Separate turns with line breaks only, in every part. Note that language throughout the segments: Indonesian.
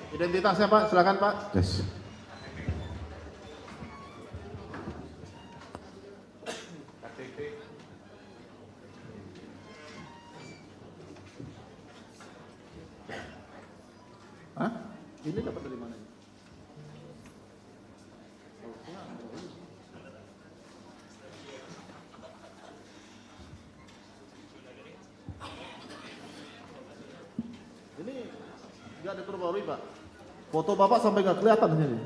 Identitasnya Pak, silakan Pak.
Yes.
Hah? Ini dapat dari mana? Ini nggak diperbarui Pak. Foto Bapak sampai nggak kelihatan ini.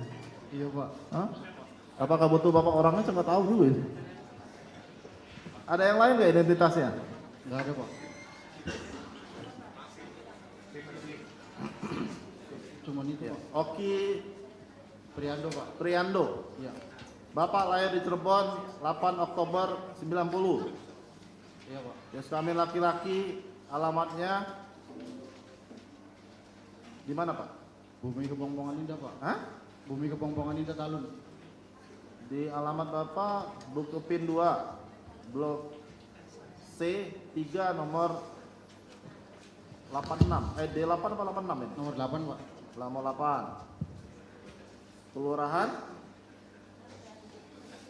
Iya Pak.
Hah? Apakah betul Bapak orangnya? Saya nggak tahu juga ini. Ada yang lain nggak identitasnya?
Nggak ada Pak. Cuman itu Pak.
Oki
Priando Pak.
Priando.
Iya.
Bapak lahir di Cirebon 8 Oktober 90.
Iya Pak.
Jenis kelamin laki-laki, alamatnya di mana Pak?
Bumi Kepongpongan Indah Pak.
Hah?
Bumi Kepongpongan Indah Talun.
Di alamat Bapak Bukopin 2, Blok C 3 nomor 86. D8 apa 86 ini?
Nomor 8 Pak.
Nomor 8. Kelurahan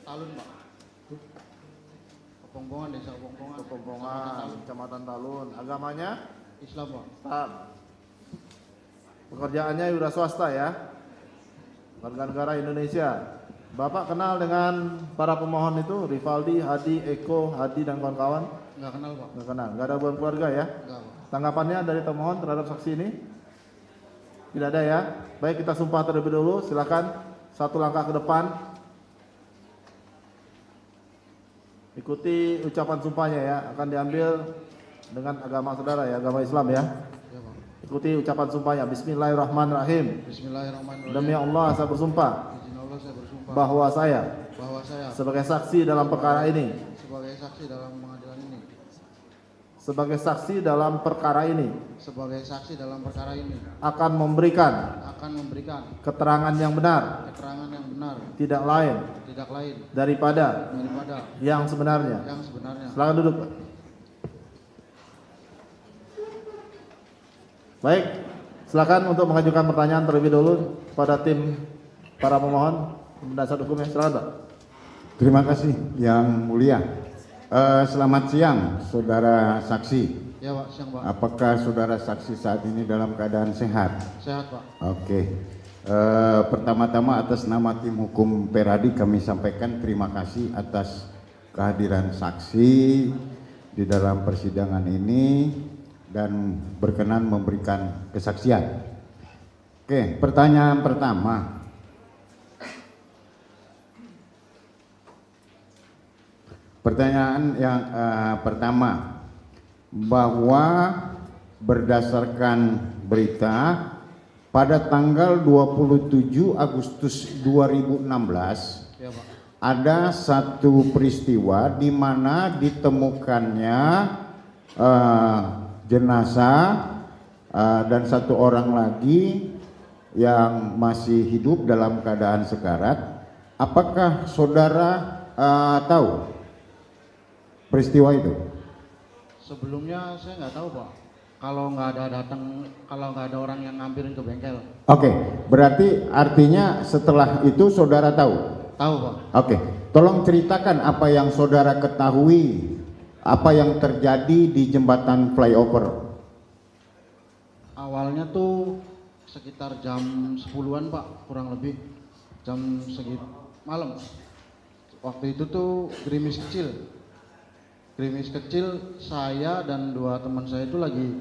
Talun Pak. Kepongpongan, Desa Kepongpongan.
Kepongpongan, Kecamatan Talun. Agamanya
Islam Pak.
Islam. Pekerjaannya wira swasta ya. Warga negara Indonesia. Bapak kenal dengan para pemohon itu, Rivaldi, Hadi, Eko, Hadi dan kawan-kawan?
Nggak kenal Pak.
Nggak kenal. Nggak ada hubungan keluarga ya?
Nggak Pak.
Tanggapannya dari pemohon terhadap saksi ini? Tidak ada ya? Baik, kita sumpah terlebih dahulu. Silakan satu langkah ke depan. Ikuti ucapan sumpahnya ya. Akan diambil dengan agama saudara ya, agama Islam ya.
Iya Pak.
Ikuti ucapan sumpahnya. Bismillahirrahmanirrahim.
Bismillahirrahmanirrahim.
Demi Allah saya bersumpah
Izin Allah saya bersumpah
bahwa saya
bahwa saya
sebagai saksi dalam perkara ini,
sebagai saksi dalam pengadilan ini,
sebagai saksi dalam perkara ini
sebagai saksi dalam perkara ini
akan memberikan
akan memberikan
keterangan yang benar,
keterangan yang benar,
tidak lain
tidak lain
daripada
daripada
yang sebenarnya.
yang sebenarnya.
Silakan duduk, Pak. Baik, silakan untuk mengajukan pertanyaan terlebih dahulu kepada tim para pemohon penasihat hukumnya. Silakan, Pak.
Terima kasih Yang Mulia. Selamat siang saudara saksi.
Ya Pak, siang Pak.
Apakah saudara saksi saat ini dalam keadaan sehat?
Sehat Pak.
Oke. Pertama-tama atas nama tim hukum Peradi kami sampaikan terima kasih atas kehadiran saksi di dalam persidangan ini dan berkenan memberikan kesaksian. Oke, pertanyaan pertama. Pertanyaan yang pertama, bahwa berdasarkan berita pada tanggal 27 Agustus 2016
Ya Pak.
ada satu peristiwa di mana ditemukannya jenazah dan satu orang lagi yang masih hidup dalam keadaan sekarat. Apakah saudara tahu peristiwa itu?
Sebelumnya saya nggak tahu Pak. Kalau nggak ada orang yang ngambilin ke bengkel.
Oke, berarti artinya setelah itu saudara tahu?
Tahu Pak.
Oke, tolong ceritakan apa yang saudara ketahui, apa yang terjadi di jembatan flyover.
Awalnya tuh sekitar jam 10-an Pak, kurang lebih jam segitu malam. Waktu itu tuh gerimis kecil, saya dan dua teman saya itu lagi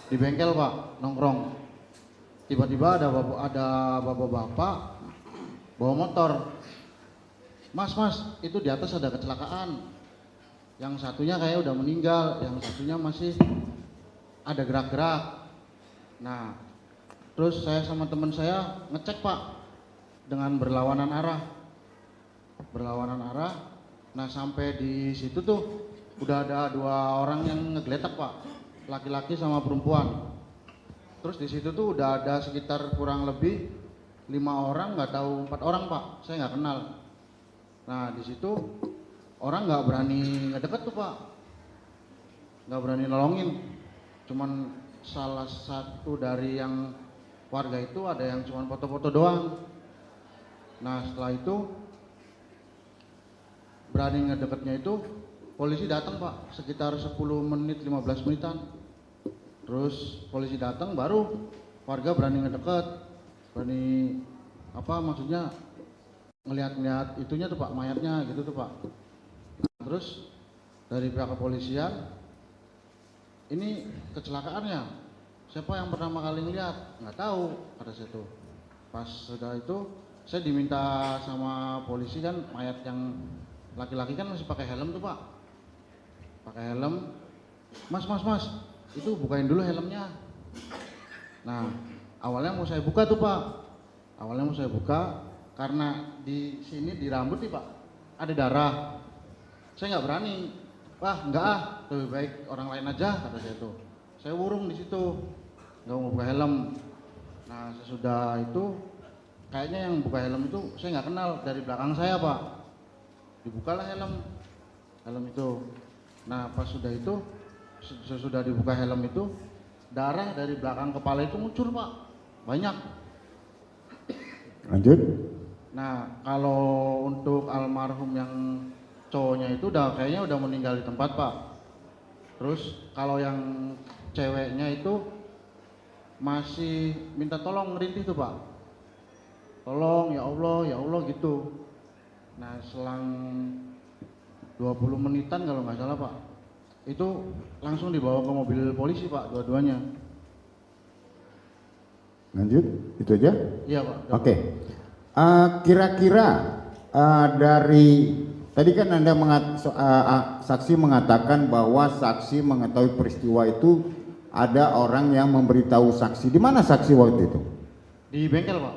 di bengkel Pak, nongkrong. Tiba-tiba ada bapak-bapak bawa motor. Mas, itu di atas ada kecelakaan. Yang satunya kayak udah meninggal, yang satunya masih ada gerak-gerak. Nah, terus saya sama teman saya ngecek Pak dengan berlawanan arah. Nah, sampai di situ tuh udah ada dua orang yang ngegeletak Pak, laki-laki sama perempuan. Terus di situ tuh udah ada sekitar kurang lebih 5 orang, nggak tahu 4 orang Pak, saya nggak kenal. Nah di situ orang nggak berani ngedeket tuh Pak, nggak berani nolongin. Cuman salah satu dari yang warga itu ada yang cuma foto-foto doang. Nah setelah itu berani ngedeketnya itu polisi datang pak, sekitar 10 menit 15 menitan. Terus polisi datang baru warga berani ngedeket, berani apa maksudnya ngelihat-ngelihat itunya tuh pak, mayatnya gitu tuh pak. Nah, terus dari pihak kepolisian, ini kecelakaannya siapa yang pertama kali ngeliat? Nggak tahu kata saya tuh. Pas sudah itu saya diminta sama polisi kan, mayat yang laki-laki kan masih pakai helm tuh pak, pakai helm. Mas itu bukain dulu helmnya. Nah awalnya mau saya buka tuh pak, awalnya mau saya buka karena di sini di rambut nih pak ada darah. Saya nggak berani, wah enggak ah, lebih baik orang lain aja kata saya tuh. Saya wurung di situ, nggak mau buka helm. Nah sesudah itu kayaknya yang buka helm itu saya nggak kenal, dari belakang saya pak, dibukalah helm itu. Nah pas sudah itu, sesudah dibuka helm itu, darah dari belakang kepala itu ngucur pak, banyak.
Lanjut.
Nah kalau untuk almarhum yang cowoknya itu kayaknya udah meninggal di tempat pak. Terus kalau yang ceweknya itu masih minta tolong ngerintih tuh pak, tolong ya Allah gitu. Nah selang 20 menitan kalau nggak salah pak, itu langsung dibawa ke mobil polisi pak, dua-duanya.
Lanjut, itu aja?
Iya pak.
Oke. Kira-kira dari tadi kan Anda saksi mengatakan bahwa saksi mengetahui peristiwa itu ada orang yang memberitahu saksi. Di mana saksi waktu itu?
Di bengkel pak.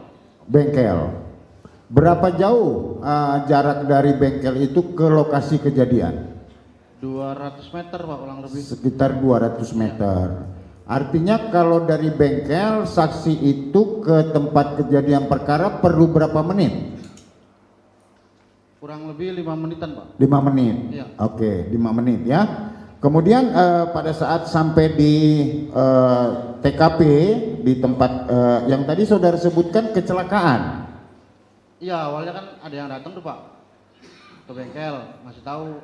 Bengkel. Berapa jauh jarak dari bengkel itu ke lokasi kejadian?
200 meter pak kurang lebih.
Sekitar 200 meter. Artinya kalau dari bengkel saksi itu ke tempat kejadian perkara perlu berapa menit?
Kurang lebih 5 menitan pak.
5 menit.
Iya.
Oke, 5 menit ya. Kemudian pada saat sampai di TKP di tempat yang tadi saudara sebutkan kecelakaan.
Iya, awalnya kan ada yang datang tuh pak ke bengkel, ngasih tahu,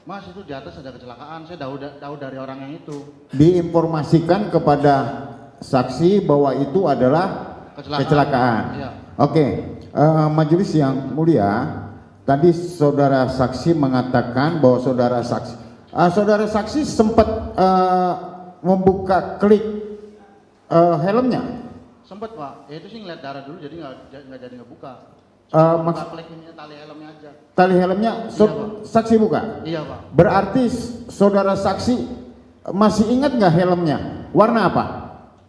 Mas itu di atas ada kecelakaan. Saya tahu dari orang yang itu.
Diinformasikan kepada saksi bahwa itu adalah kecelakaan.
Iya.
Oke, majelis yang mulia, tadi saudara saksi mengatakan bahwa saudara saksi sempat membuka klik helmnya.
Sempet pak, ya itu sih ngeliat darah dulu, jadi nggak jadi ngebuka.
Maksud
klik ini tali helmnya aja.
tali helmnya
Iya, Pak.
saksi buka.
Iya pak.
Berarti saudara saksi masih ingat nggak helmnya? Warna apa?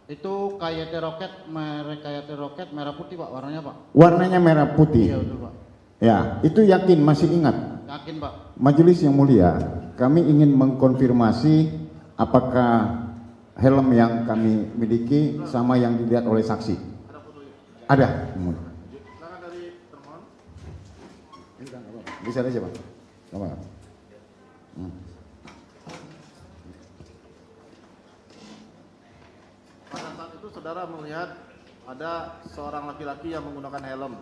Itu Coyote Rocket, merek Coyote Rocket merah putih pak, warnanya pak.
Warnanya merah putih.
Iya betul pak.
Ya, itu yakin masih ingat.
Yakin pak.
Majelis yang mulia, kami ingin mengkonfirmasi apakah helm yang kami miliki sama yang dilihat oleh saksi. Ada.
Silakan dari termohon.
Bisa aja Pak. Apa?
Pada saat itu saudara melihat ada seorang laki-laki yang menggunakan helm.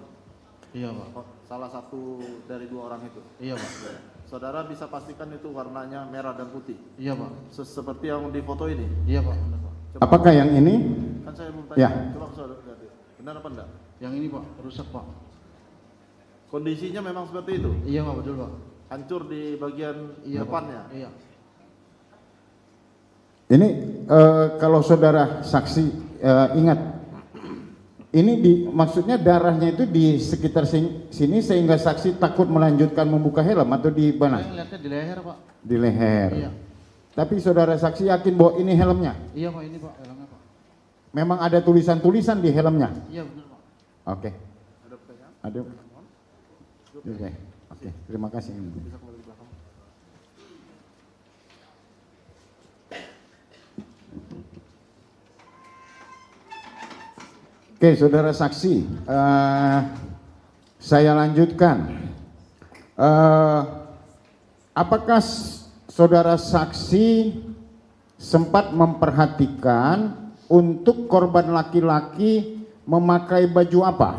Iya pak.
Salah satu dari dua orang itu.
Iya pak.
Saudara bisa pastikan itu warnanya merah dan putih.
Iya pak.
Seperti yang di foto ini.
Iya pak. Benar pak.
Apakah yang ini?
Kan saya mau
Ya.
tanya. Coba saudara lihat. Benar apa enggak?
Yang ini pak rusak pak.
Kondisinya memang seperti itu.
Iya pak, betul pak.
Hancur di bagian
Iya
depannya.
pak. Iya.
Ini kalau saudara saksi ingat, ini maksudnya darahnya itu di sekitar sini sehingga saksi takut melanjutkan membuka helm atau di mana?
Saya ngeliatnya di leher pak.
Di leher.
Iya.
Tapi saudara saksi yakin bahwa ini helmnya?
Iya pak, ini pak helmnya pak.
Memang ada tulisan-tulisan di helmnya?
Iya benar pak.
Oke.
Ada pertanyaan?
Ada. Oke. Oke. Terima kasih.
Bisa kembali ke belakang.
Oke, saudara saksi, saya lanjutkan. Apakah saudara saksi sempat memperhatikan untuk korban laki-laki memakai baju apa?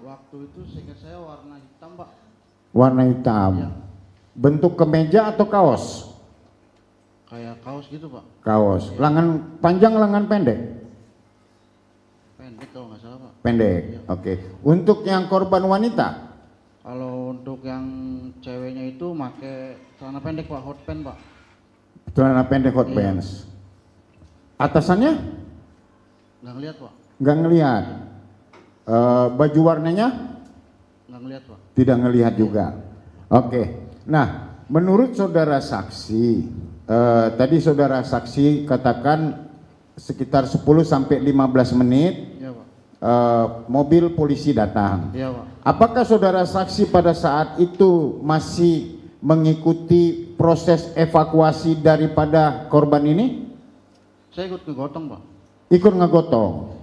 Waktu itu seingat saya warna hitam Pak.
Warna hitam.
Iya.
Bentuk kemeja atau kaos?
Kayak kaos gitu Pak.
Kaos.
Iya.
Lengan panjang, lengan pendek?
Pendek kalau nggak salah Pak.
Pendek.
Iya.
Oke. Untuk yang korban wanita?
Kalau untuk yang ceweknya itu pakai celana pendek Pak, hot pants Pak.
Celana pendek hot
Iya.
pants. Atasannya?
Nggak ngeliat Pak.
Nggak ngelihat. Baju warnanya?
Nggak ngeliat Pak.
Tidak ngelihat juga. Oke. Nah, menurut saudara saksi, tadi saudara saksi katakan sekitar 10 sampai 15 menit
Iya Pak.
mobil polisi datang.
Iya Pak.
Apakah saudara saksi pada saat itu masih mengikuti proses evakuasi daripada korban ini?
Saya ikut ngegotong Pak.
Ikut ngegotong.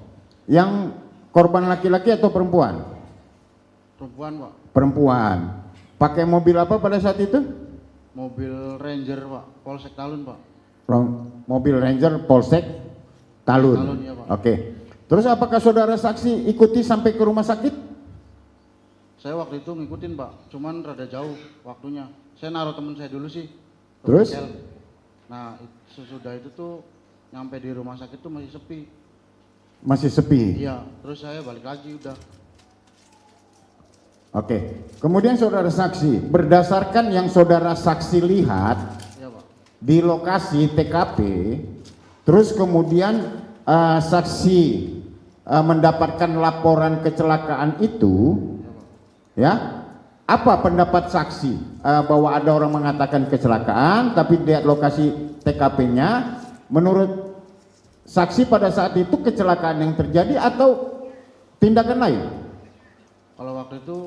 Yang korban laki-laki atau perempuan?
Perempuan Pak.
Perempuan. Pakai mobil apa pada saat itu?
Mobil Ranger Pak, Polsek Talun Pak.
Mobil Ranger Polsek Talun.
Talun, iya, Pak.
Oke. Terus apakah saudara saksi ikuti sampai ke rumah sakit?
Saya waktu itu ngikutin Pak, cuman rada jauh waktunya. Saya naruh temen saya dulu sih. ke
Terus?
bengkel. Nah sesudah itu tuh nyampe di rumah sakit tuh masih sepi.
Masih sepi.
Iya, terus saya balik lagi udah.
Oke. Kemudian saudara saksi, berdasarkan yang saudara saksi lihat
Iya Pak.
di lokasi TKP, terus kemudian saksi mendapatkan laporan kecelakaan itu, ya, apa pendapat saksi bahwa ada orang mengatakan kecelakaan, tapi lihat lokasi TKP-nya, menurut saksi pada saat itu kecelakaan yang terjadi atau tindakan lain?
Kalau waktu itu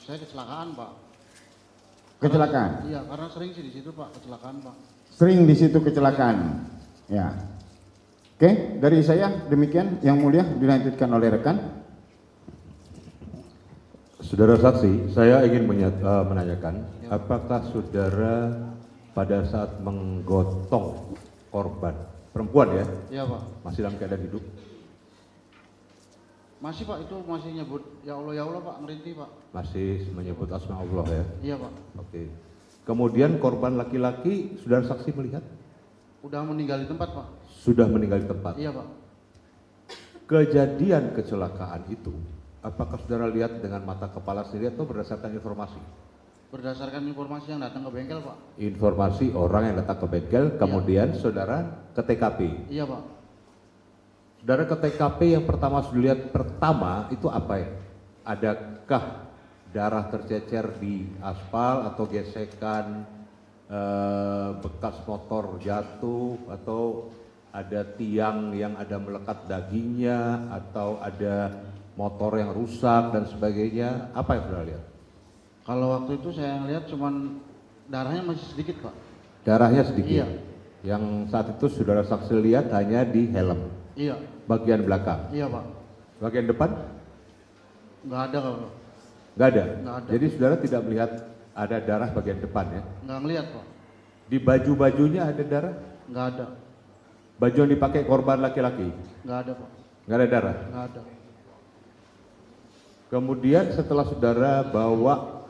saya kecelakaan Pak.
Kecelakaan.
Iya, karena sering sih di situ Pak kecelakaan Pak.
Sering di situ kecelakaan. Ya. Oke, dari saya demikian. Yang mulia dilanjutkan oleh rekan.
Saudara saksi, saya ingin menanyakan, apakah saudara pada saat menggotong korban, perempuan ya,
Iya Pak.
masih dalam keadaan hidup?
Masih Pak, itu masih nyebut ya Allah Pak, ngerintih Pak.
Masih menyebut asma Allah ya?
Iya Pak.
Oke. Kemudian korban laki-laki, saudara saksi melihat?
Udah meninggal di tempat Pak.
Sudah meninggal di tempat.
Iya Pak.
Kejadian kecelakaan itu, apakah saudara lihat dengan mata kepala sendiri atau berdasarkan informasi?
Berdasarkan informasi yang datang ke bengkel Pak.
Informasi orang yang datang ke bengkel, kemudian saudara ke TKP.
Iya Pak.
Saudara ke TKP yang pertama sudah lihat pertama itu apa ya? Adakah darah tercecer di aspal atau gesekan bekas motor jatuh atau ada tiang yang ada melekat dagingnya atau ada motor yang rusak dan sebagainya? Apa yang saudara lihat?
Kalau waktu itu saya lihat cuman darahnya masih sedikit Pak.
Darahnya sedikit.
Iya.
Yang saat itu saudara saksi lihat hanya di helm,
Iya.
bagian belakang.
Iya Pak.
Bagian depan?
Nggak ada Pak.
Nggak ada.
Nggak ada.
Jadi saudara tidak melihat ada darah bagian depan ya?
Nggak ngelihat Pak.
Di baju-bajunya ada darah?
Nggak ada.
Baju yang dipakai korban laki-laki?
Nggak ada Pak.
Nggak ada darah?
Nggak ada.
Kemudian setelah saudara bawa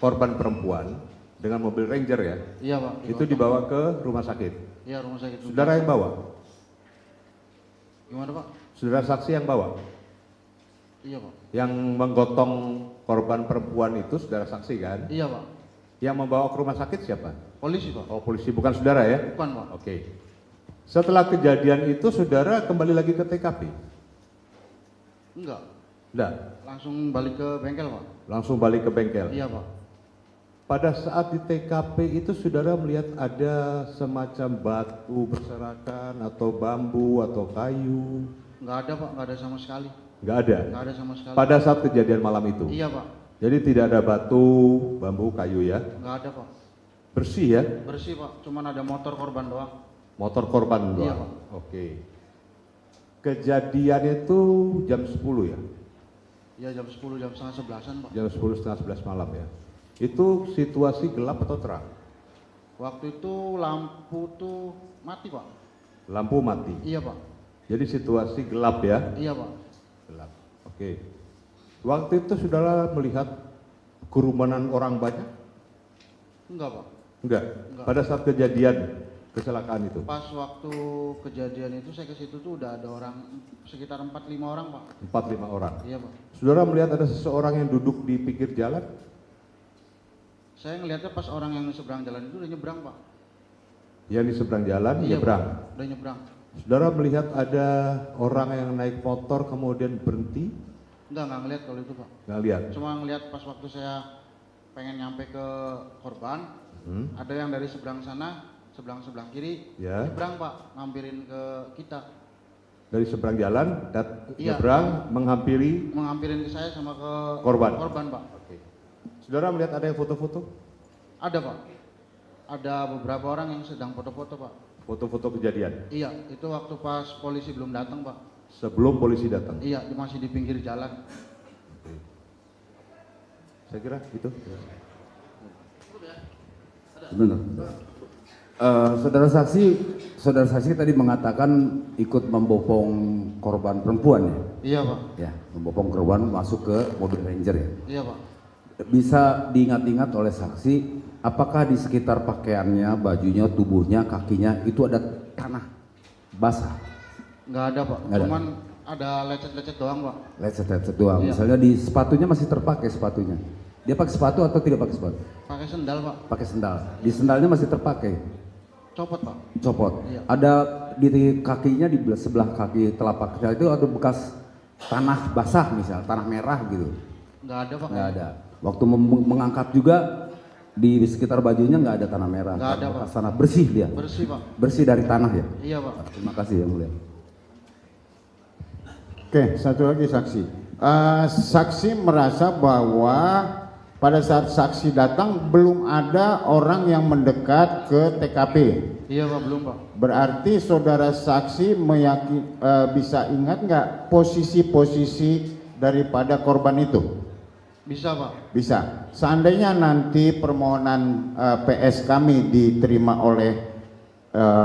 korban perempuan dengan mobil Ranger ya,
Iya Pak.
itu dibawa ke rumah sakit.
Iya rumah sakit.
Saudara yang bawa?
Gimana Pak?
Saudara saksi yang bawa?
Iya Pak.
Yang menggotong korban perempuan itu saudara saksi kan?
Iya Pak.
Yang membawa ke rumah sakit siapa?
Polisi Pak.
Oh polisi, bukan saudara ya?
Bukan Pak.
Oke. Setelah kejadian itu saudara kembali lagi ke TKP?
Enggak.
Enggak,
Langsung balik ke bengkel Pak.
langsung balik ke bengkel.
Iya Pak.
Pada saat di TKP itu saudara melihat ada semacam batu berserakan atau bambu atau kayu?
Nggak ada Pak. Nggak ada sama sekali.
Nggak ada.
Nggak ada sama sekali.
Pada saat kejadian malam itu?
Iya Pak.
Jadi tidak ada batu, bambu, kayu ya?
Nggak ada Pak.
Bersih ya?
Bersih Pak. Cuman ada motor korban doang.
Motor korban doang?
Iya, Pak.
Oke. Kejadiannya itu jam 10 ya?
Iya jam 10, jam setengah 11-an Pak.
Jam 10 setengah 11 malam ya? Itu situasi gelap atau terang?
Waktu itu lampu tuh mati Pak.
Lampu mati.
Iya Pak.
Jadi situasi gelap ya?
Iya Pak.
Gelap. Oke. Waktu itu saudara melihat kerumunan orang banyak?
Enggak Pak.
Enggak.
Enggak.
Pada saat kejadian kecelakaan itu?
Pas waktu kejadian itu saya ke situ tuh udah ada orang sekitar 4-5 orang Pak.
4-5 orang.
Iya Pak.
Saudara melihat ada seseorang yang duduk di pinggir jalan?
Saya ngelihatnya pas orang yang seberang jalan itu udah nyebrang Pak.
Yang di seberang jalan,
Iya,
nyebrang.
Pak. Udah nyebrang.
Saudara melihat ada orang yang naik motor kemudian berhenti?
Enggak ngelihat kalau itu Pak.
Nggak lihat.
Cuma ngelihat pas waktu saya pengen nyampe ke korban, ada yang dari seberang sana, sebelah kiri,
Ya.
nyebrang Pak, ngampirin ke kita.
Dari seberang jalan,
Iya.
nyebrang, menghampiri.
Menghampirin ke saya sama ke
Korban.
korban Pak.
Oke. Saudara melihat ada yang foto-foto?
Ada Pak. Ada beberapa orang yang sedang foto-foto Pak.
Foto-foto kejadian
Iya, itu waktu pas polisi belum datang Pak.
sebelum polisi datang.
Iya, masih di pinggir jalan.
Saya kira itu.
Benar. Saudara saksi tadi mengatakan ikut membopong korban perempuan ya?
Iya Pak.
Ya, membopong korban masuk ke mobil Ranger ya.
Iya Pak.
Bisa diingat-ingat oleh saksi, apakah di sekitar pakaiannya, bajunya, tubuhnya, kakinya itu ada tanah basah?
Nggak ada Pak.
Nggak ada.
Cuman ada lecet-lecet doang Pak.
Lecet-lecet doang.
Iya.
Misalnya di sepatunya masih terpakai sepatunya. Dia pakai sepatu atau tidak pakai sepatu?
Pakai sendal Pak.
Pakai sendal. Di sendalnya masih terpakai.
Copot Pak.
Copot.
Iya.
Ada di kakinya di sebelah kaki telapak kaki itu ada bekas tanah basah misal, tanah merah gitu.
Nggak ada Pak.
Nggak ada. Waktu mengangkat juga di sekitar bajunya nggak ada tanah merah.
Nggak ada,
bekas
Pak.
tanah bersih dia.
Bersih Pak.
Bersih dari tanah ya.
Iya Pak.
Terima kasih yang mulia.
Oke, satu lagi saksi. Saksi merasa bahwa pada saat saksi datang belum ada orang yang mendekat ke TKP.
Iya Pak, belum Pak.
Berarti saudara saksi bisa ingat nggak posisi-posisi daripada korban itu?
Bisa Pak.
Bisa. Seandainya nanti permohonan PS kami diterima oleh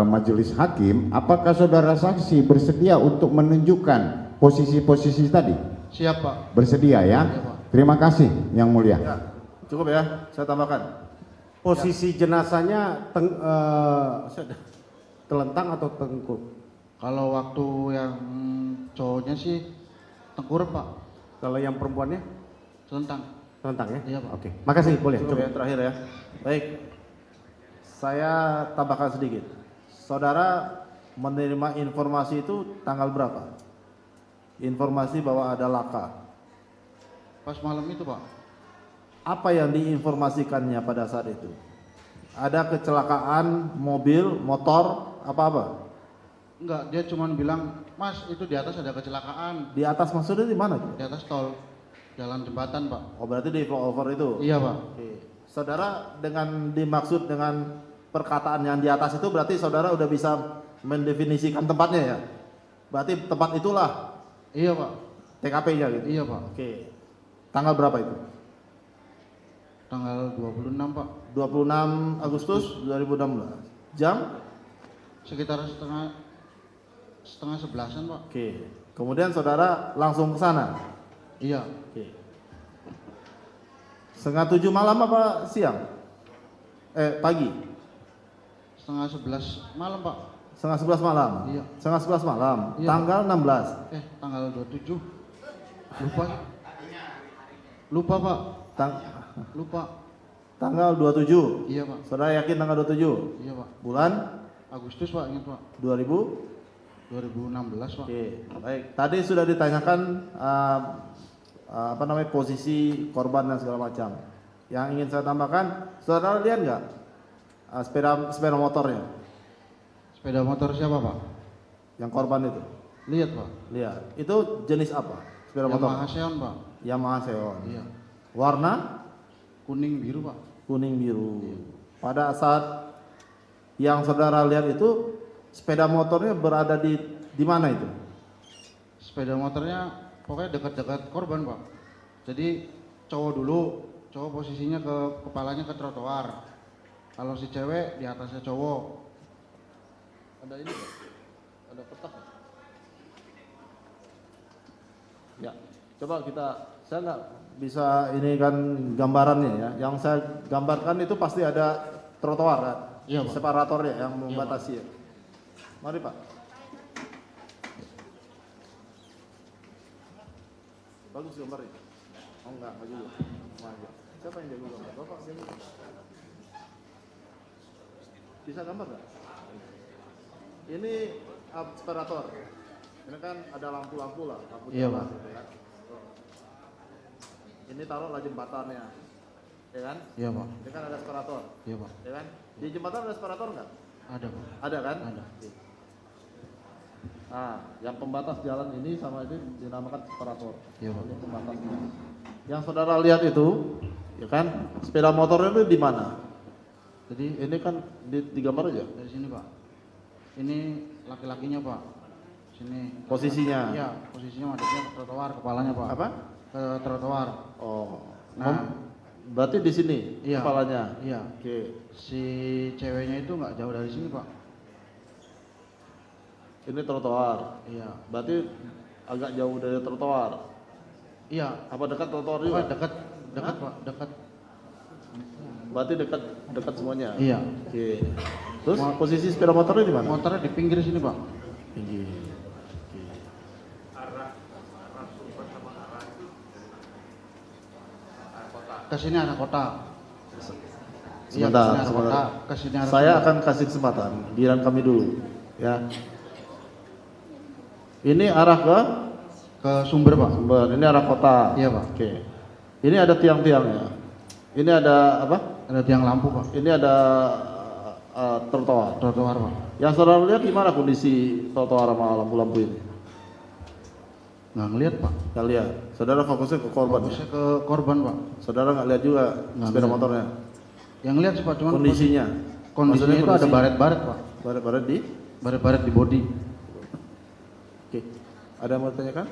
majelis hakim, apakah saudara saksi bersedia untuk menunjukkan posisi-posisi tadi?
Siap Pak.
Bersedia ya?
Iya, Pak.
Terima kasih yang mulia.
Ya, cukup ya, saya tambahkan.
Posisi jenazahnya telentang atau tengkurap?
Kalau waktu yang cowoknya sih tengkurap Pak.
Kalau yang perempuannya
Telentang.
telentang ya?
Iya Pak.
Oke, makasih boleh.
Cukup ya, terakhir ya. Baik, saya tambahkan sedikit. Saudara menerima informasi itu tanggal berapa? Informasi bahwa ada laka.
Pas malam itu Pak.
Apa yang diinformasikannya pada saat itu? Ada kecelakaan mobil, motor, apa-apa?
Enggak, dia cuma bilang, Mas itu di atas ada kecelakaan.
Di atas maksudnya di mana tuh?
Di atas tol. Jalan jembatan Pak.
Oh, berarti di flyover itu?
Iya Pak.
Oke. Saudara dengan dimaksud dengan perkataan yang di atas itu berarti saudara udah bisa mendefinisikan tempatnya ya? Berarti tempat itulah
Iya Pak.
TKP-nya gitu?
Iya Pak.
Oke. Tanggal berapa itu?
Tanggal 26 Pak.
26 Agustus 2016. Jam?
Sekitar setengah 11-an Pak.
Oke. Kemudian saudara langsung ke sana?
Iya.
Oke. Setengah 7 malam apa siang? Pagi?
Setengah 11 malam Pak.
Setengah 11 malam?
Iya.
Setengah 11 malam?
Iya,
Tanggal 16?
Tanggal 27. Lupa. Lupa Pak. Lupa.
Tanggal 27?
Iya Pak.
Saudara yakin tanggal 27?
Iya Pak.
Bulan?
Agustus Pak, ingat Pak.
2016?
2016 Pak.
Oke, baik. Tadi sudah ditanyakan posisi korban dan segala macam. Yang ingin saya tambahkan, saudara lihat nggak sepeda motornya?
Sepeda motor siapa Pak?
Yang korban itu?
Lihat Pak.
Lihat. Itu jenis apa? Sepeda motor?
Yamaha Xeon Pak.
Yamaha Xeon.
Iya.
Warna?
Kuning biru Pak.
Kuning biru. Pada saat yang saudara lihat itu sepeda motornya berada di mana itu?
Sepeda motornya pokoknya dekat-dekat korban Pak. Jadi cowok posisinya kepalanya ke trotoar. Kalau si cewek di atasnya cowok. Ada ini Pak.
Ada peta? Ya, coba saya nggak bisa ini kan gambarannya ya. Yang saya gambarkan itu pasti ada trotoar kan?
Iya, Pak.
Separatornya yang membatasi ya. Mari Pak. Bagus gambarnya. Oh enggak juga. Wajah. Siapa yang jago gambar? Bapak jago. Bisa gambar nggak? Ini separator. Ini kan ada lampu-lampu lah, lampu
Iya,
jalan
Pak.
gitu kan. Ini taruhlah jembatannya, ya kan?
Iya, Pak.
Ini kan ada separator,
Iya, Pak.
ya kan? Di jembatan ada separator nggak?
Ada, Pak.
Ada kan?
Ada.
Nah, yang pembatas jalan ini sama ini dinamakan separator.
Iya, Pak.
Ini pembatasnya. Yang saudara lihat itu, ya kan? Sepeda motornya itu di mana?
Jadi
Ini kan di gambar aja.
dari sini, Pak. Ini laki-lakinya, Pak. Sini.
Posisinya.
Iya, posisinya madepnya ke trotoar, kepalanya, Pak.
Apa?
Ke trotoar.
Oh.
Nah.
Berarti di sini
Iya.
kepalanya.
Iya.
Oke.
Si ceweknya itu nggak jauh dari sini, Pak.
Ini trotoar.
Iya.
Berarti agak jauh dari trotoar.
Iya.
Apa dekat trotoar
Oh,
juga?
dekat, Pak, dekat.
Berarti dekat semuanya.
Iya.
Oke. Terus posisi sepeda motornya di mana?
Motornya di pinggir sini, Pak.
Pinggir.
Ke sini ada kota. Iya,
Sebentar,
ke sini ada
sebentar.
kota. Ke sini ada
Saya
kota.
akan kasih kesempatan. Giliran kami dulu, ya. Ini arah
Ke sumber, Pak.
Sumber. Ini arah kota.
Iya, Pak.
Oke. Ini ada tiang-tiangnya. Ini ada apa?
Ada tiang lampu, Pak.
Ini ada trotoar.
Trotoar, Pak.
Yang saudara lihat gimana kondisi trotoar sama lampu-lampu ini?
Nggak ngeliat, Pak.
Nggak lihat. Saudara fokusnya ke korban.
Fokusnya ke korban, Pak.
Saudara nggak lihat juga
Nggak
sepeda
lihat.
motornya.
Yang lihat sih, Pak, cuman
Kondisinya.
kondisinya
Maksudnya
itu ada baret-baret, Pak.
Baret-baret di.
Baret-baret di body.
Oke. Ada yang mau ditanyakan?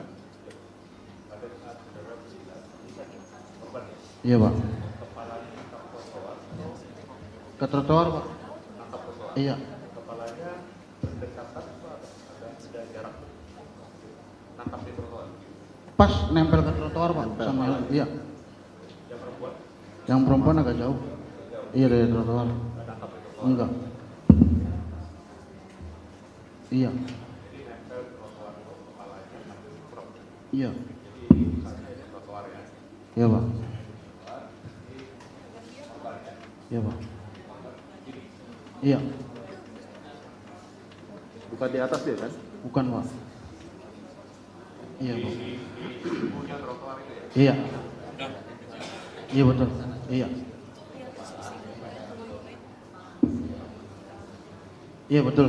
Iya, Pak. Ke trotoar, Pak. Iya. Pas nempel ke trotoar, Pak. Sama iya. Yang perempuan agak jauh. Iya, dari trotoar. Enggak. Iya. Iya. Iya, Pak. Iya, Pak. Iya.
Bukan di atas dia kan?
Bukan, Pak. Iya, Pak. Iya. Iya, betul. Iya. Iya, betul.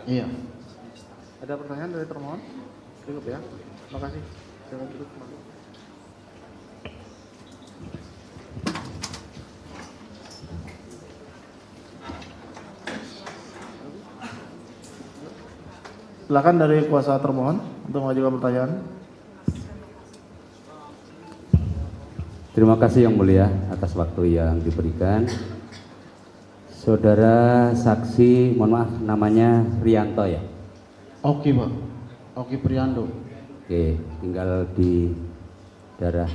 Iya.
Ada pertanyaan dari termohon? Cukup ya. Terima kasih. Jangan duduk. Silakan dari kuasa termohon untuk mengajukan pertanyaan.
Terima kasih Yang Mulia atas waktu yang diberikan. Saudara saksi, mohon maaf namanya Rianto ya?
Oke, Pak. Oke, Priando.
Oke, tinggal di daerah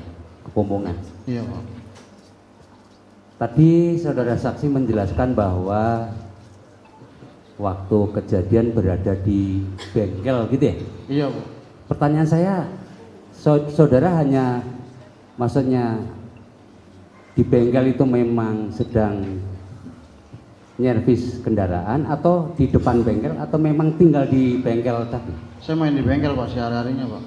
Kepomongan.
Iya, Pak.
Tadi saudara saksi menjelaskan bahwa waktu kejadian berada di bengkel gitu ya?
Iya, Pak.
Pertanyaan saya, saudara hanya maksudnya di bengkel itu memang sedang nyervis kendaraan atau di depan bengkel atau memang tinggal di bengkel tadi?
Saya main di bengkel, Pak, sehari-harinya, Pak.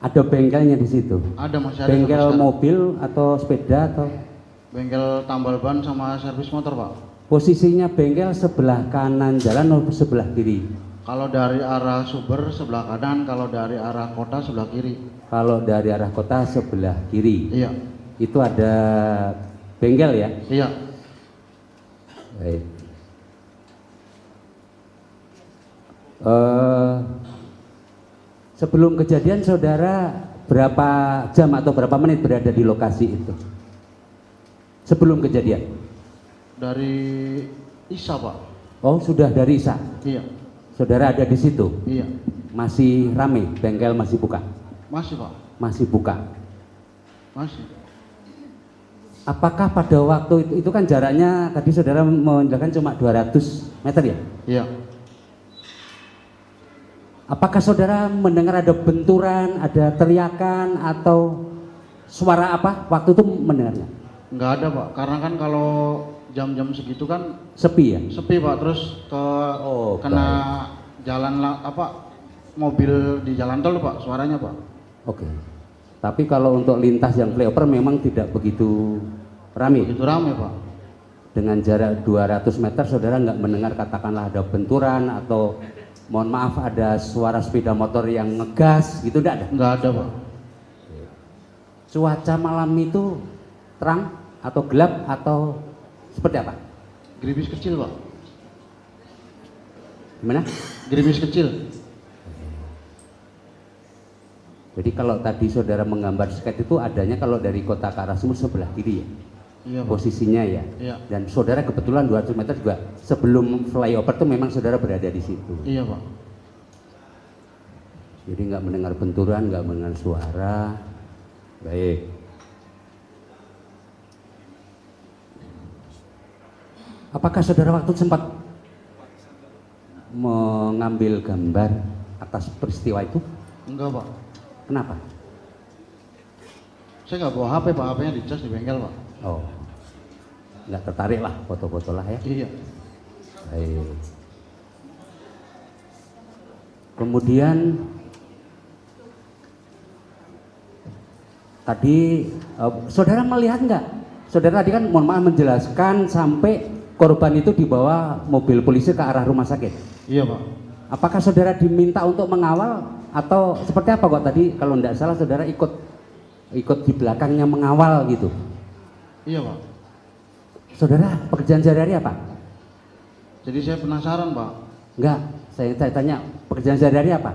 Ada bengkelnya di situ?
Ada, masih ada.
Bengkel
sampai sekarang.
mobil atau sepeda atau?
Bengkel tambal ban sama servis motor, Pak.
Posisinya bengkel sebelah kanan jalan atau sebelah kiri?
Kalau dari arah Suber sebelah kanan, kalau dari arah kota sebelah kiri.
Kalau dari arah kota sebelah kiri.
Iya.
Itu ada bengkel ya?
Iya.
Baik. Sebelum kejadian saudara berapa jam atau berapa menit berada di lokasi itu? Sebelum kejadian?
Dari Isa, Pak.
Oh, sudah dari Isa.
Iya,
Saudara ada di situ.
iya.
Masih rame, bengkel masih buka.
Masih Pak,
Masih buka.
masih.
Apakah pada waktu itu kan jaraknya tadi saudara menjelaskan cuma 200 meter ya?
Iya.
Apakah saudara mendengar ada benturan, ada teriakan atau suara apa waktu itu mendengarnya?
Nggak ada Pak, karena kan kalau jam-jam segitu kan
Sepi ya?
sepi Pak, terus
Oh,
kena jalan mobil di jalan tol Pak, suaranya Pak.
Oke. Tapi kalau untuk lintas yang flyover memang tidak begitu ramai.
Itu rame Pak.
Dengan jarak 200 meter saudara nggak mendengar katakanlah ada benturan atau mohon maaf ada suara sepeda motor yang ngegas gitu, enggak ada?
Nggak ada Pak.
Cuaca malam itu terang atau gelap atau seperti apa?
Gerimis kecil Pak.
Gimana?
Gerimis kecil.
Jadi kalau tadi saudara menggambar skate itu adanya kalau dari kota ke arah Sumur sebelah kiri ya?
Iya Pak.
Posisinya ya?
Iya.
Dan saudara kebetulan 200 meter juga sebelum flyover itu memang saudara berada di situ.
Iya Pak.
Jadi nggak mendengar benturan, nggak mendengar suara. Baik. Apakah saudara waktu sempat mengambil gambar atas peristiwa itu?
Enggak Pak.
Kenapa?
Saya nggak bawa HP Pak, HP-nya dicas di bengkel Pak.
Oh, nggak tertarik lah foto-foto lah ya.
Iya.
Baik. Kemudian tadi saudara melihat nggak? Saudara tadi kan mohon maaf menjelaskan sampai korban itu dibawa mobil polisi ke arah rumah sakit.
Iya Pak.
Apakah saudara diminta untuk mengawal atau seperti apa kok tadi kalau tidak salah saudara ikut di belakangnya mengawal gitu?
Iya Pak.
Saudara pekerjaan sehari-hari apa?
Jadi saya penasaran Pak.
Enggak, saya tanya pekerjaan sehari-hari apa?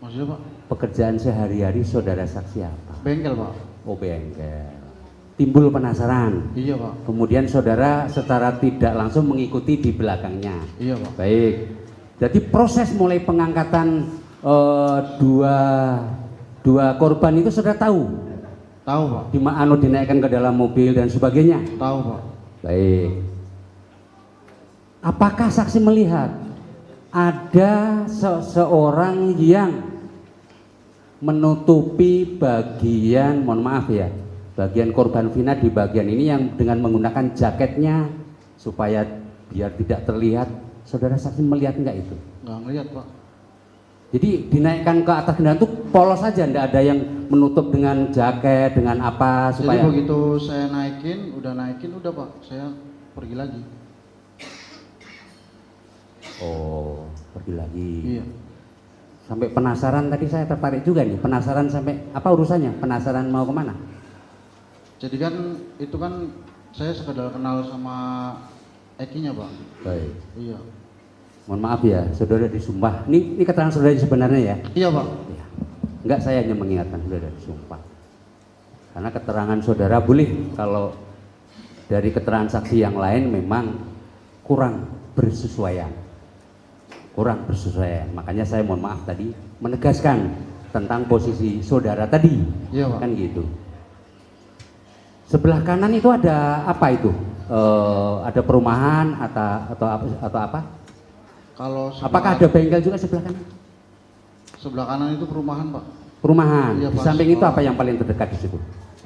Maksudnya Pak?
Pekerjaan sehari-hari saudara saksi apa?
Bengkel Pak.
Oh, bengkel. Timbul penasaran.
Iya Pak.
Kemudian saudara secara tidak langsung mengikuti di belakangnya.
Iya Pak.
Baik. Jadi proses mulai pengangkatan dua korban itu saudara tahu?
Tahu Pak.
Di mana dinaikkan ke dalam mobil dan sebagainya?
Tahu Pak.
Baik. Apakah saksi melihat ada seseorang yang menutupi bagian, mohon maaf ya, bagian korban Vina di bagian ini yang dengan menggunakan jaketnya supaya biar tidak terlihat? Saudara saksi melihat enggak itu?
Nggak ngeliat Pak.
Jadi dinaikkan ke atas kendaraan itu polos saja, enggak ada yang menutup dengan jaket, dengan apa supaya.
Jadi begitu saya naikin udah Pak, saya pergi lagi.
Oh, pergi lagi.
Iya.
Sampai penasaran tadi saya tertarik juga nih, penasaran sampai apa urusannya? Penasaran mau kemana?
Jadi kan itu kan saya sekedar kenal sama Ekinya Pak.
Baik.
Iya.
Mohon maaf ya, saudara disumpah. Ini keterangan saudara sebenarnya ya?
Iya Pak.
Ya. Enggak, saya hanya mengingatkan saudara disumpah. Karena keterangan saudara boleh kalau dari keterangan saksi yang lain memang kurang bersesuaian. Kurang bersesuaian. Makanya saya mohon maaf tadi menegaskan tentang posisi saudara tadi.
Iya Pak.
Kan gitu. Sebelah kanan itu ada apa itu? Ada perumahan atau apa?
Kalau
Apakah ada bengkel juga sebelah kanan?
sebelah kanan itu perumahan Pak.
Perumahan.
Iya,
Di
Pak.
samping itu apa yang paling terdekat di situ?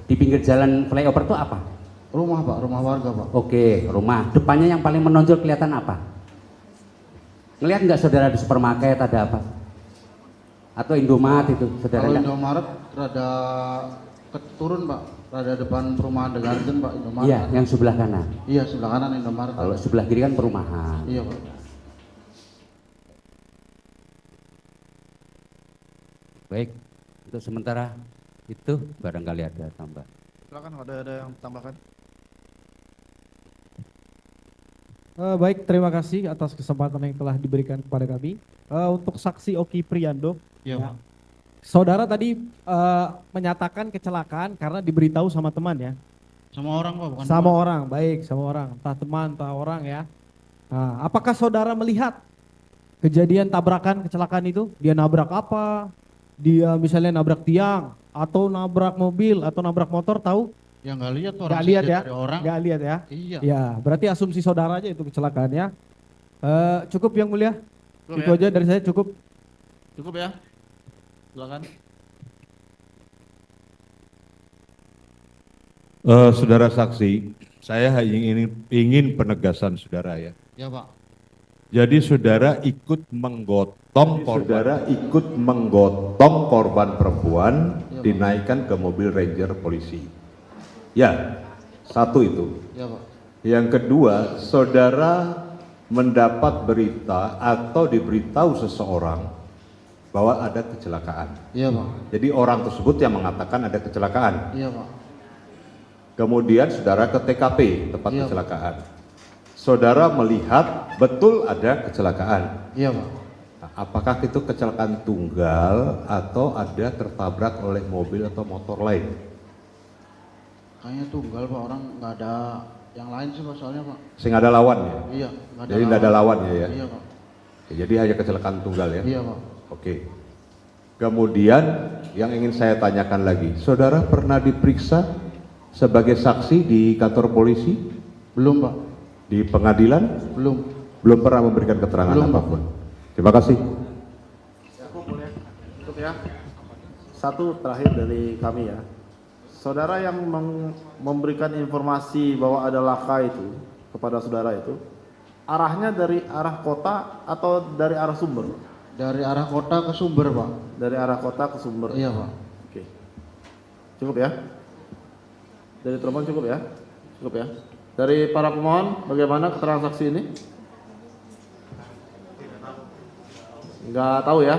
Di pinggir jalan flyover itu apa?
Rumah Pak, rumah warga Pak.
Oke, rumah. Depannya yang paling menonjol kelihatan apa? Ngelihat nggak saudara di supermarket ada apa? Atau Indomaret itu saudara
Kalau
lihat?
Indomaret rada turun Pak, rada depan perumahan The Garden Pak, Indomaret.
Iya, yang sebelah kanan.
Iya, sebelah kanan Indomaret.
Kalau sebelah kiri kan perumahan.
Iya Pak.
Baik, untuk sementara itu barangkali ada tambah.
Silakan ada yang tambahkan.
Baik, terima kasih atas kesempatan yang telah diberikan kepada kami. Untuk saksi Oki Priando,
Iya Pak.
saudara tadi menyatakan kecelakaan karena diberitahu sama teman ya?
Sama orang Pak, bukan
Sama
teman.
orang, baik sama orang, entah teman, entah orang ya. Nah, apakah saudara melihat kejadian tabrakan kecelakaan itu? Dia nabrak apa? Dia misalnya nabrak tiang atau nabrak mobil atau nabrak motor, tahu?
Ya nggak lihat tuh
Nggak lihat ya?
dari orang.
Nggak lihat ya?
Iya.
Ya, berarti asumsi saudara aja itu kecelakaannya. Cukup yang mulia?
Cukup
Itu
ya?
aja dari saya, cukup.
Cukup ya? Silakan.
Saudara saksi, saya ingin penegasan saudara ya.
Ya Pak.
Jadi saudara ikut menggotong korban perempuan
Ya, Pak.
dinaikkan ke mobil Ranger polisi. Ya, satu itu.
Ya Pak.
Yang kedua, saudara mendapat berita atau diberitahu seseorang bahwa ada kecelakaan.
Iya Pak.
Jadi orang tersebut yang mengatakan ada kecelakaan.
Iya Pak.
Kemudian saudara ke TKP tempat
Iya, Pak.
kecelakaan. Saudara melihat betul ada kecelakaan.
Iya Pak.
Nah, apakah itu kecelakaan tunggal atau ada tertabrak oleh mobil atau motor lain?
Kayaknya tunggal Pak, orang nggak ada yang lain sih Pak soalnya Pak.
Sehingga ada lawannya.
Iya. Nggak
Jadi tidak ada lawannya ya.
Iya Pak.
Oke, jadi hanya kecelakaan tunggal ya.
Iya Pak.
Oke. Kemudian yang ingin saya tanyakan lagi, saudara pernah diperiksa sebagai saksi di kantor polisi?
Belum Pak.
Di pengadilan?
Belum.
Belum pernah memberikan keterangan
Belum, Pak.
apapun. Terima kasih.
Cukup ya. Satu terakhir dari kami ya. Saudara yang memberikan informasi bahwa ada laka itu kepada saudara itu, arahnya dari arah kota atau dari arah sumber?
Dari arah kota ke Sumber Pak.
Dari arah kota ke sumber.
Iya Pak.
Oke. Cukup ya? Dari termohon cukup ya? Cukup ya? Dari para pemohon, bagaimana keterangan saksi ini? Enggak tahu ya?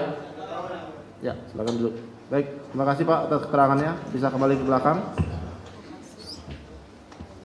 Ya, silakan duduk. Baik, terima kasih Pak atas keterangannya. Bisa kembali ke belakang.